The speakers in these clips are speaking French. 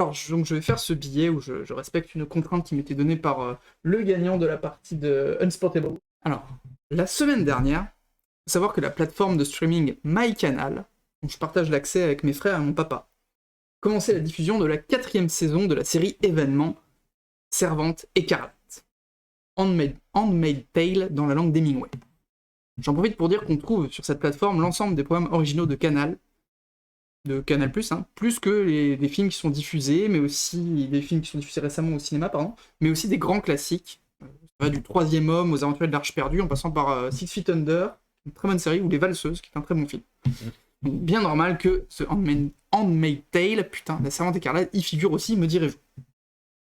Alors, donc je vais faire ce billet où je respecte une contrainte qui m'était donnée par le gagnant de la partie de Unsportable. Alors, la semaine dernière, il faut savoir que la plateforme de streaming MyCanal, dont je partage l'accès avec mes frères et mon papa, commençait la diffusion de la 4e saison de la série événement Servante écarlate, Handmaid's Tale dans la langue d'Hemingway. J'en profite pour dire qu'on trouve sur cette plateforme l'ensemble des programmes originaux de Canal+, plus que des films qui sont diffusés, mais aussi des films qui sont diffusés récemment au cinéma, mais aussi des grands classiques, ça va du Troisième Homme aux Aventuriers de l'Arche perdue, en passant par Six Feet Under, une très bonne série, ou Les Valseuses, qui est un très bon film. Donc bien normal que ce Handmaid's Tale, putain, la Servante écarlate, y figure aussi, me direz-vous.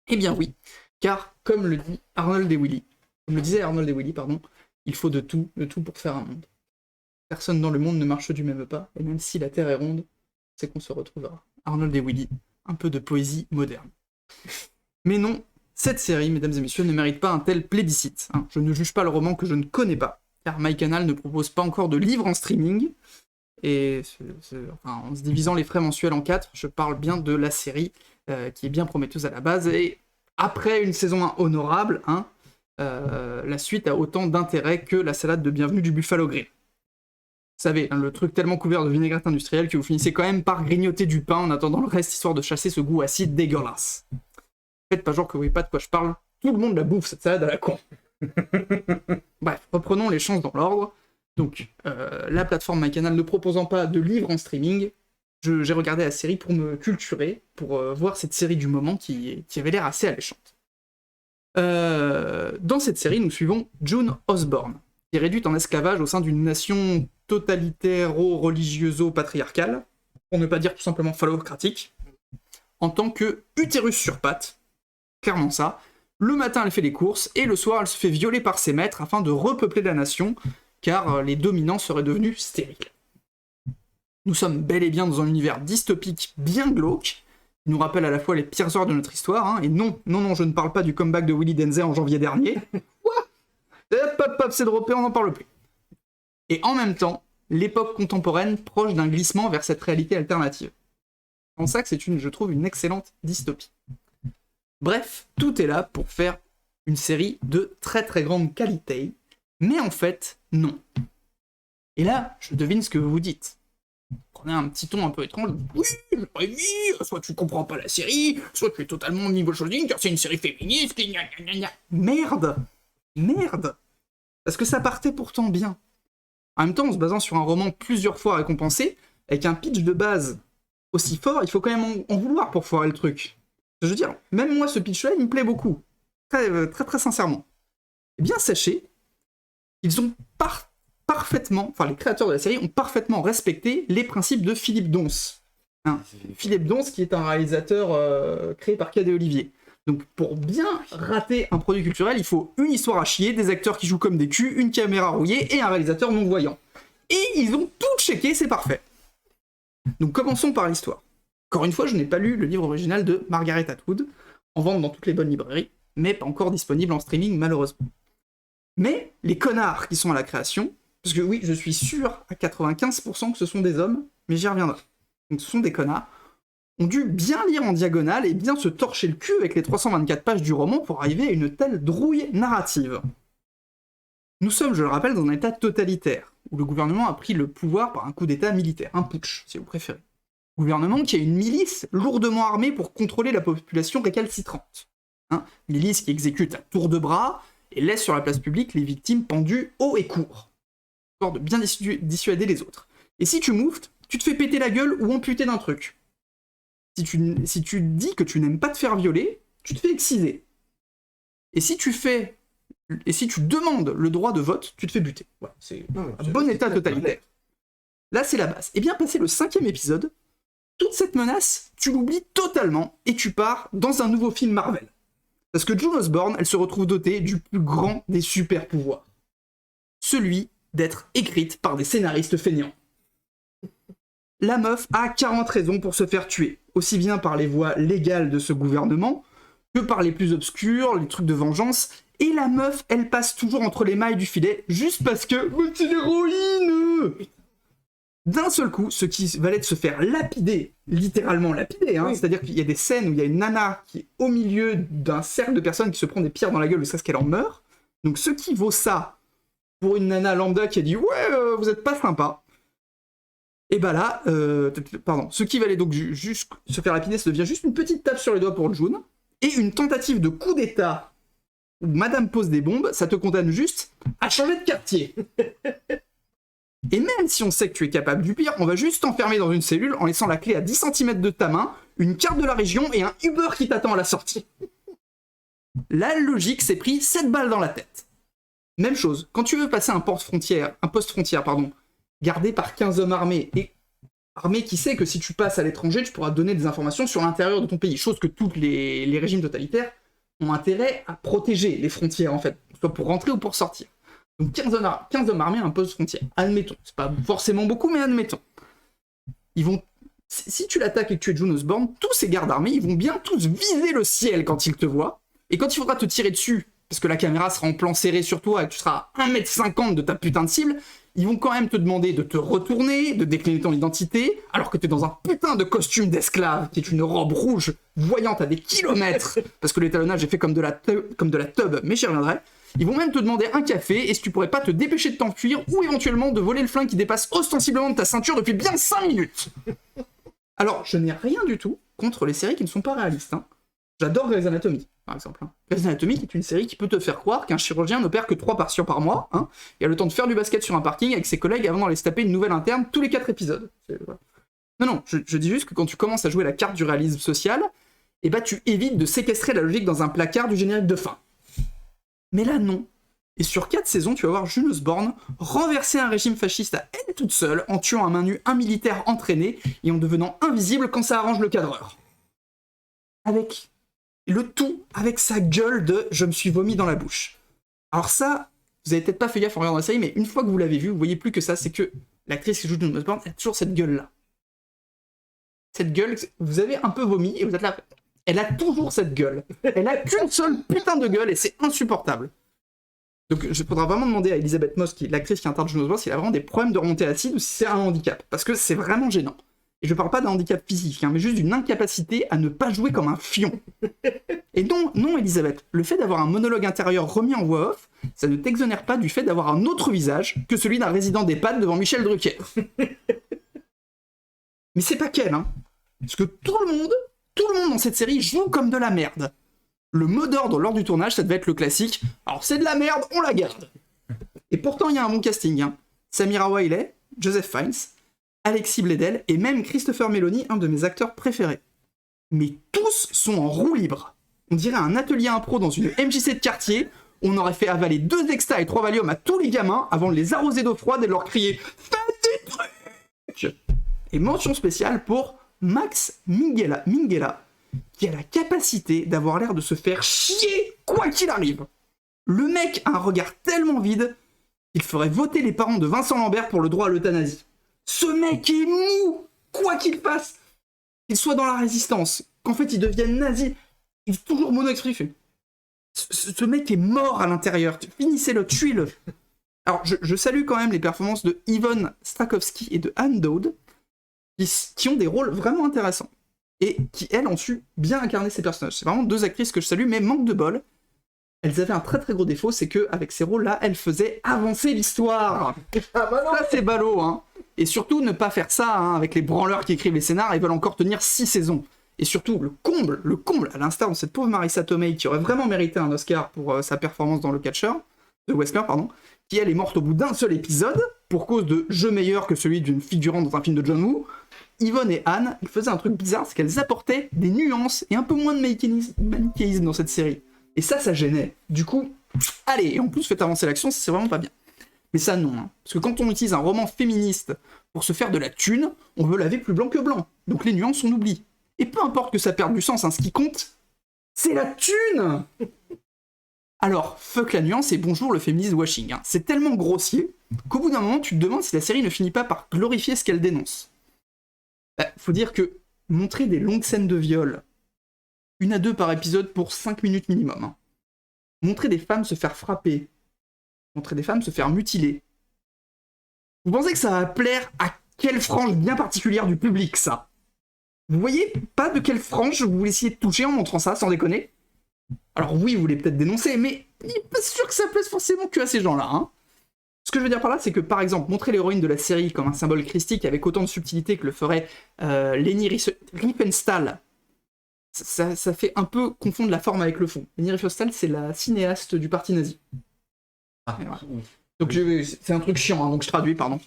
Eh bien oui, car comme le disait Arnold et Willy, il faut de tout pour faire un monde. Personne dans le monde ne marche du même pas, et même si la Terre est ronde, c'est qu'on se retrouvera. Arnold et Willy, un peu de poésie moderne. Mais non, cette série, mesdames et messieurs, ne mérite pas un tel plébiscite. Je ne juge pas le roman que je ne connais pas, car MyCanal ne propose pas encore de livres en streaming, et en se divisant les frais mensuels en 4, je parle bien de la série, qui est bien prometteuse à la base, et après une saison 1 honorable, la suite a autant d'intérêt que la salade de bienvenue du Buffalo Grill. Vous savez, le truc tellement couvert de vinaigrette industrielle que vous finissez quand même par grignoter du pain en attendant le reste, histoire de chasser ce goût acide dégueulasse. Faites pas genre que vous voyez pas de quoi je parle, tout le monde la bouffe cette salade à la con. Bref, reprenons les chances dans l'ordre. Donc, la plateforme MyCanal ne proposant pas de livres en streaming, j'ai regardé la série pour me culturer, pour voir cette série du moment qui avait l'air assez alléchante. Dans cette série, nous suivons June Osborne, qui est réduite en esclavage au sein d'une nation totalitairo-religioso-patriarcale, pour ne pas dire tout simplement phallocratique, en tant que utérus sur pattes, clairement ça. Le matin, elle fait les courses, et le soir, elle se fait violer par ses maîtres afin de repeupler la nation, car les dominants seraient devenus stériles. Nous sommes bel et bien dans un univers dystopique bien glauque, qui nous rappelle à la fois les pires heures de notre histoire, et non, je ne parle pas du comeback de Willy Denzey en janvier dernier. What? Hop, c'est droppé, on n'en parle plus. Et en même temps, l'époque contemporaine proche d'un glissement vers cette réalité alternative. C'est pour ça que c'est je trouve, une excellente dystopie. Bref, tout est là pour faire une série de très très grande qualité, mais en fait, non. Et là, je devine ce que vous vous dites. Prenez un petit ton un peu étrange. Oui, je prévis, soit tu comprends pas la série, soit tu es totalement niveau shoulding, car c'est une série féministe, Merde. Parce que ça partait pourtant bien. En même temps, en se basant sur un roman plusieurs fois récompensé, avec un pitch de base aussi fort, il faut quand même en vouloir pour foirer le truc. Je veux dire, même moi, ce pitch-là, il me plaît beaucoup. Très, très, très sincèrement. Eh bien, sachez, ils ont les créateurs de la série ont parfaitement respecté les principes de Philippe Dons. Philippe Dons, qui est un réalisateur créé par Cadet Olivier. Donc, pour bien rater un produit culturel, il faut une histoire à chier, des acteurs qui jouent comme des culs, une caméra rouillée et un réalisateur non-voyant. Et ils ont tout checké, c'est parfait. Donc, commençons par l'histoire. Encore une fois, je n'ai pas lu le livre original de Margaret Atwood, en vente dans toutes les bonnes librairies, mais pas encore disponible en streaming, malheureusement. Mais les connards qui sont à la création, parce que oui, je suis sûr à 95% que ce sont des hommes, mais j'y reviendrai. Donc ce sont des connards, ont dû bien lire en diagonale et bien se torcher le cul avec les 324 pages du roman pour arriver à une telle drouille narrative. Nous sommes, je le rappelle, dans un état totalitaire, où le gouvernement a pris le pouvoir par un coup d'état militaire, un putsch, si vous préférez. Gouvernement qui a une milice lourdement armée pour contrôler la population récalcitrante. Milice qui exécute à tour de bras et laisse sur la place publique les victimes pendues haut et court, histoire de bien dissuader les autres. Et si tu mouftes, tu te fais péter la gueule ou amputer d'un truc. Si tu dis que tu n'aimes pas te faire violer, tu te fais exciser. Et si tu demandes le droit de vote, tu te fais buter. Voilà, c'est un bon état totalitaire. Là, c'est la base. Et bien, passé le 5e épisode, toute cette menace, tu l'oublies totalement et tu pars dans un nouveau film Marvel. Parce que June Osborne, elle se retrouve dotée du plus grand des super pouvoirs. Celui d'être écrite par des scénaristes feignants. La meuf a 40 raisons pour se faire tuer, aussi bien par les voies légales de ce gouvernement, que par les plus obscures, les trucs de vengeance, et la meuf, elle passe toujours entre les mailles du filet, juste parce que c'est l'héroïne. D'un seul coup, ce qui valait de se faire lapider, littéralement lapider, hein, c'est-à-dire qu'il y a des scènes où il y a une nana qui est au milieu d'un cercle de personnes qui se prend des pierres dans la gueule jusqu'à ce qu'elle en meure. Donc ce qui vaut ça pour une nana lambda qui a dit « Ouais, vous êtes pas sympa », et bah là, ce qui valait donc juste se faire lapider, ça devient juste une petite tape sur les doigts pour June, et une tentative de coup d'état où Madame pose des bombes, ça te condamne juste à changer de quartier. Et même si on sait que tu es capable du pire, on va juste t'enfermer dans une cellule en laissant la clé à 10 cm de ta main, une carte de la région et un Uber qui t'attend à la sortie. La logique s'est pris 7 balles dans la tête. Même chose, quand tu veux passer un poste-frontière, gardé par 15 hommes armés, et armés qui sait que si tu passes à l'étranger, tu pourras donner des informations sur l'intérieur de ton pays, chose que tous les régimes totalitaires ont intérêt à protéger les frontières, en fait, soit pour rentrer ou pour sortir. Donc 15 hommes armés à un poste frontière. Admettons. C'est pas forcément beaucoup, mais admettons. Ils vont... Si tu l'attaques et que tu es June Osborne, tous ces gardes armés, ils vont bien tous viser le ciel quand ils te voient. Et quand il faudra te tirer dessus, parce que la caméra sera en plan serré sur toi et que tu seras à 1m50 de ta putain de cible, ils vont quand même te demander de te retourner, de décliner ton identité, alors que t'es dans un putain de costume d'esclave, qui est une robe rouge, voyante à des kilomètres, parce que l'étalonnage est fait comme de la tub, mais j'y reviendrai. Ils vont même te demander un café, et si tu pourrais pas te dépêcher de t'enfuir, ou éventuellement de voler le flingue qui dépasse ostensiblement de ta ceinture depuis bien 5 minutes. Alors, je n'ai rien du tout contre les séries qui ne sont pas réalistes. Hein. J'adore Grey's Anatomy, par exemple. Hein. Grey's Anatomy est une série qui peut te faire croire qu'un chirurgien n'opère que 3 patients par mois, hein, et a le temps de faire du basket sur un parking avec ses collègues avant d'aller se taper une nouvelle interne tous les 4 épisodes. Non, je dis juste que quand tu commences à jouer la carte du réalisme social, eh ben, tu évites de séquestrer la logique dans un placard du générique de fin. Mais là, non. Et sur 4 saisons, tu vas voir June Osborne renverser un régime fasciste à elle toute seule en tuant à main nue un militaire entraîné et en devenant invisible quand ça arrange le cadreur. Avec le tout, avec sa gueule de « je me suis vomi dans la bouche ». Alors ça, vous avez peut-être pas fait gaffe en regardant la série, mais une fois que vous l'avez vu, vous voyez plus que ça, c'est que l'actrice qui joue June Osborne, elle a toujours cette gueule-là. Cette gueule, vous avez un peu vomi et vous êtes là... Elle a toujours cette gueule. Elle a qu'une seule putain de gueule et c'est insupportable. Donc il faudra vraiment demander à Elisabeth Moss, qui est l'actrice qui incarne June Osborne, s'il a vraiment des problèmes de remontée acide ou si c'est un handicap. Parce que c'est vraiment gênant. Et je parle pas d'un handicap physique, hein, mais juste d'une incapacité à ne pas jouer comme un fion. Et non, Elisabeth, le fait d'avoir un monologue intérieur remis en voix off, ça ne t'exonère pas du fait d'avoir un autre visage que celui d'un résident d'EHPAD devant Michel Drucker. Mais c'est pas qu'elle, hein. Parce que tout le monde dans cette série joue comme de la merde. Le mot d'ordre lors du tournage, ça devait être le classique « Alors c'est de la merde, on la garde !» Et pourtant, il y a un bon casting. Hein. Samira Wiley, Joseph Fiennes, Alexis Bledel et même Christopher Meloni, un de mes acteurs préférés. Mais tous sont en roue libre. On dirait un atelier impro dans une MJC de quartier. On aurait fait avaler 2 Exta et 3 Valium à tous les gamins avant de les arroser d'eau froide et de leur crier « Faites des trucs !» Et mention spéciale pour Max Minghella, qui a la capacité d'avoir l'air de se faire chier quoi qu'il arrive. Le mec a un regard tellement vide qu'il ferait voter les parents de Vincent Lambert pour le droit à l'euthanasie. Ce mec est mou, quoi qu'il fasse. Qu'il soit dans la résistance, qu'en fait il devienne nazi, il est toujours mono-expressif. Ce mec est mort à l'intérieur, finissez-le, tuez-le. Alors je salue quand même les performances de Yvonne Strakowski et de Anne Dowd, qui ont des rôles vraiment intéressants. Et qui, elles, ont su bien incarner ces personnages. C'est vraiment 2 actrices que je salue, mais manque de bol. Elles avaient un très très gros défaut, c'est qu'avec ces rôles-là, elles faisaient avancer l'histoire. Ça, c'est ballot, hein. Et surtout, ne pas faire ça hein, avec les branleurs qui écrivent les scénars, ils veulent encore tenir 6 saisons. Et surtout, le comble, à l'instar de cette pauvre Marissa Tomei, qui aurait vraiment mérité un Oscar pour sa performance dans Le Catcheur, de Westler, pardon, qui elle est morte au bout d'un seul épisode, pour cause de jeu meilleur que celui d'une figurante dans un film de John Woo. Yvonne et Anne, ils faisaient un truc bizarre, c'est qu'elles apportaient des nuances et un peu moins de manichéisme dans cette série. Et ça gênait. Du coup, allez, et en plus faites avancer l'action, c'est vraiment pas bien. Mais ça non, hein. Parce que quand on utilise un roman féministe pour se faire de la thune, on veut laver plus blanc que blanc. Donc les nuances on oublie. Et peu importe que ça perde du sens, hein, ce qui compte, c'est la thune. Alors, fuck la nuance et bonjour le féminisme washing. Hein. C'est tellement grossier qu'au bout d'un moment tu te demandes si la série ne finit pas par glorifier ce qu'elle dénonce. Faut dire que montrer des longues scènes de viol, 1 à 2 par épisode pour 5 minutes minimum, hein. Montrer des femmes se faire frapper, montrer des femmes se faire mutiler. Vous pensez que ça va plaire à quelle frange bien particulière du public, ça. Vous voyez pas de quelle frange vous voulez essayer de toucher en montrant ça, sans déconner? Alors oui, vous voulez peut-être dénoncer, mais il n'est pas sûr que ça plaise forcément que à ces gens-là, hein. Ce que je veux dire par là, c'est que, par exemple, montrer l'héroïne de la série comme un symbole christique avec autant de subtilité que le ferait Leni Riefenstahl, ça fait un peu confondre la forme avec le fond. Leni Riefenstahl, c'est la cinéaste du parti nazi. Ah. Voilà. Donc c'est un truc chiant, hein, donc je traduis, pardon.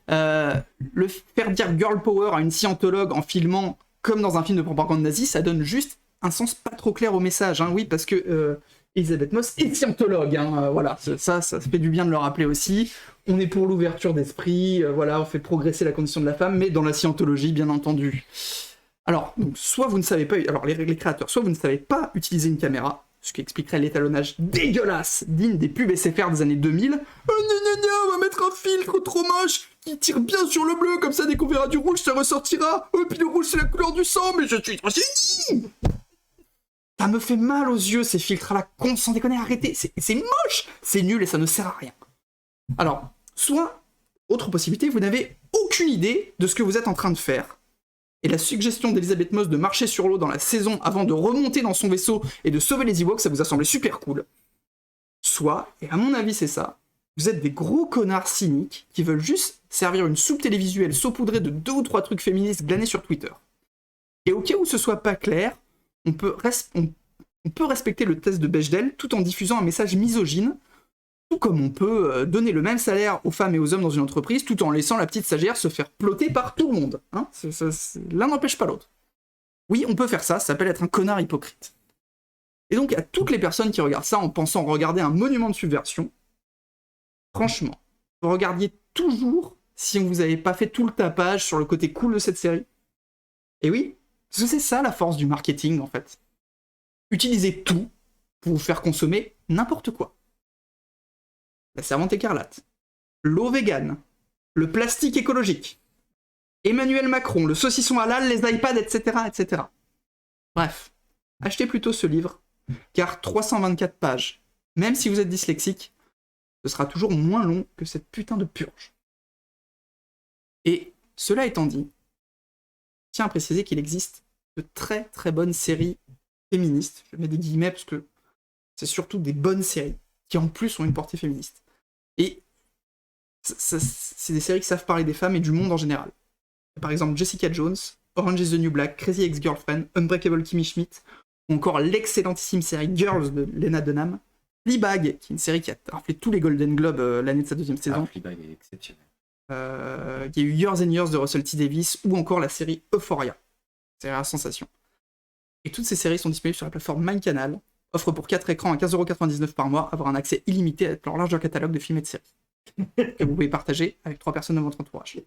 Le faire dire girl power à une scientologue en filmant comme dans un film de propagande nazie, ça donne juste un sens pas trop clair au message. Hein. Oui, parce que Elisabeth Moss est scientologue. Hein, voilà, ça fait du bien de le rappeler aussi. On est pour l'ouverture d'esprit, voilà, on fait progresser la condition de la femme, mais dans la scientologie, bien entendu. Alors, donc, soit vous ne savez pas, alors les créateurs, soit vous ne savez pas utiliser une caméra, ce qui expliquerait l'étalonnage dégueulasse digne des pubs SFR des années 2000. Oh non, on va mettre un filtre trop moche qui tire bien sur le bleu, comme ça dès qu'on verra du rouge, ça ressortira. Oh, puis le rouge c'est la couleur du sang, mais je suis trop génie. Ça me fait mal aux yeux ces filtres à la con, sans déconner, arrêtez, c'est moche, c'est nul et ça ne sert à rien. Alors, soit, autre possibilité, vous n'avez aucune idée de ce que vous êtes en train de faire. Et la suggestion d'Elisabeth Moss de marcher sur l'eau dans la saison avant de remonter dans son vaisseau et de sauver les Ewoks, ça vous a semblé super cool. Soit, et à mon avis c'est ça, vous êtes des gros connards cyniques qui veulent juste servir une soupe télévisuelle saupoudrée de 2 ou 3 trucs féministes glanés sur Twitter. Et au cas où ce soit pas clair, on peut respecter le test de Bechdel tout en diffusant un message misogyne, tout comme on peut donner le même salaire aux femmes et aux hommes dans une entreprise tout en laissant la petite stagiaire se faire ploter par tout le monde. Hein, l'un n'empêche pas l'autre. Oui, on peut faire ça, ça s'appelle être un connard hypocrite. Et donc à toutes les personnes qui regardent ça en pensant regarder un monument de subversion, franchement, vous regardiez toujours si on vous avait pas fait tout le tapage sur le côté cool de cette série. Et oui, parce que c'est ça la force du marketing en fait. Utilisez tout pour vous faire consommer n'importe quoi. La servante écarlate, l'eau végane, le plastique écologique, Emmanuel Macron, le saucisson halal, les iPads, etc., etc. Bref, achetez plutôt ce livre, car 324 pages, même si vous êtes dyslexique, ce sera toujours moins long que cette putain de purge. Et cela étant dit, je tiens à préciser qu'il existe de très très bonnes séries féministes, je mets des guillemets parce que c'est surtout des bonnes séries, qui en plus ont une portée féministe. Et c'est des séries qui savent parler des femmes et du monde en général. Par exemple Jessica Jones, Orange is the New Black, Crazy Ex-Girlfriend, Unbreakable Kimmy Schmidt, ou encore l'excellentissime série Girls de Lena Dunham, Fleabag, qui est une série qui a raflé tous les Golden Globes l'année de sa 2e saison. Fleabag est exceptionnel. Il y a eu Years and Years de Russell T. Davies, ou encore la série Euphoria, série à sensation. Et toutes ces séries sont disponibles sur la plateforme MyCanal, offre pour 4 écrans à 15,99€ par mois, avoir un accès illimité à leur large catalogue de films et de séries. Que vous pouvez partager avec 3 personnes de votre entourage.